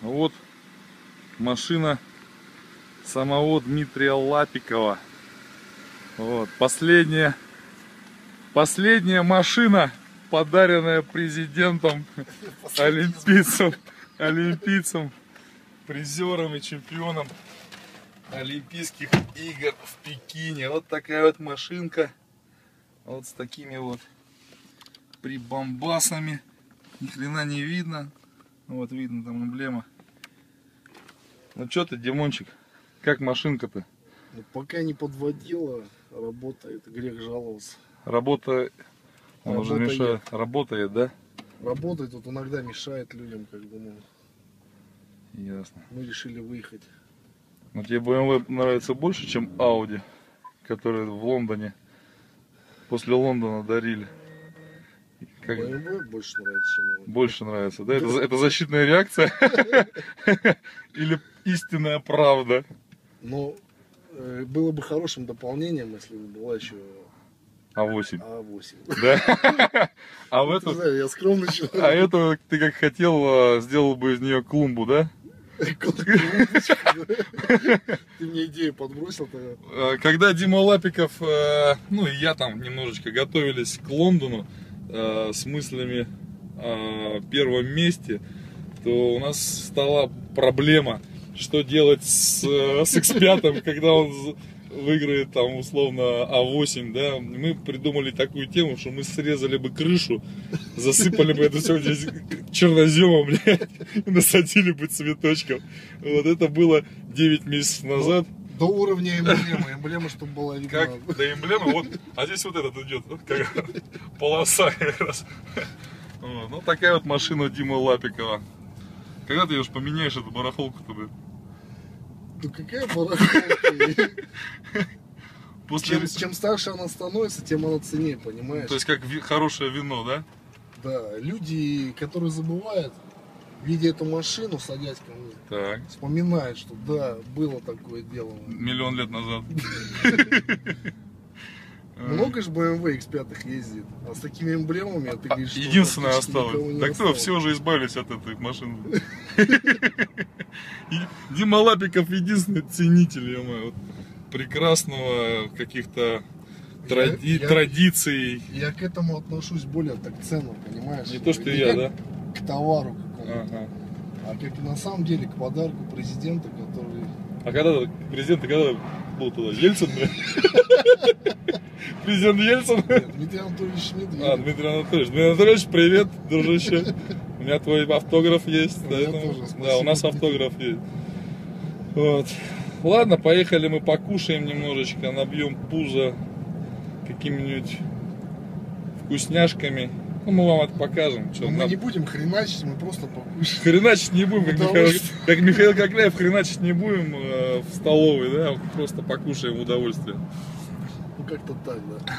Вот машина самого Дмитрия Лапикова. Вот, последняя машина, подаренная президентом, олимпийцам, призером и чемпионом Олимпийских игр в Пекине. Вот такая вот машинка, вот с такими вот прибамбасами. Ни хрена не видно. Вот видно там эмблема. Ну что ты, Димончик, как машинка-то? Ну, пока не подводила, работает, грех жаловаться. Работа, он уже мешает. Работает, да? Работает, тут иногда мешает людям, как бы, ну. Ясно. Мы решили выехать. Но тебе BMW нравится больше, чем Audi, который в Лондоне, после Лондона дарили? Как... BMW больше нравится, чем Audi. Больше нравится, да? Это защитная реакция? Или истинная правда? Но было бы хорошим дополнением, если бы была еще А8. А8. Да? А в эту... Не знаю, я скромный человек. А эту ты как хотел, сделал бы из нее клумбу, да? Ты мне идею подбросил тогда. Когда Дима Лапиков, ну и я там немножечко готовились к Лондону с мыслями о первом месте, то у нас стала проблема, что делать с X5, когда он выиграет там условно А8, да. Мы придумали такую тему, что мы срезали бы крышу, засыпали бы это все здесь черноземом, блядь, и насадили бы цветочков. Вот это было 9 месяцев назад. До уровня эмблемы, чтобы была видна. Как до эмблемы, вот, а здесь вот этот идет, вот, как полоса как раз. Вот, ну такая вот машина Димы Лапикова. Когда ты ее поменяешь, эту барахолку-то, блядь? Ну какая барахолка? После... Чем старше она становится, тем она ценнее, понимаешь? То есть как хорошее вино, да? Да, люди, которые забывают, видя эту машину, садясь ко мне, так, вспоминают, что да, было такое дело. Миллион лет назад. Много же BMW X5 ездит, а с такими эмблемами, а ты говоришь, что единственное осталось. Так кто, осталось. все уже избавились от этой машины. Дима Лапиков единственный ценитель, ё-моё, прекрасного каких-то традиций. Я к этому отношусь более так ценно, понимаешь? Не то, что не я, как да? к товару какому-то, Ага. а как на самом деле к подарку президента, который... А когда президент, когда был туда? Ельцин, блядь? Президент Ельцин? Нет, Дмитрий Анатольевич Медведев. А, Дмитрий Анатольевич. Дмитрий Анатольевич, привет, дружище. У меня твой автограф есть. У меня тоже, да, у нас спасибо. автограф есть. Вот. Ладно, поехали мы покушаем немножечко, набьем пузо какими-нибудь вкусняшками. Ну, мы вам это покажем. Что, Мы не будем хреначить, мы просто покушаем. Хреначить не будем, Потому как Михаил Кокляев, хреначить не будем в столовой, да, просто покушаем в удовольствие. Ну как-то так, да.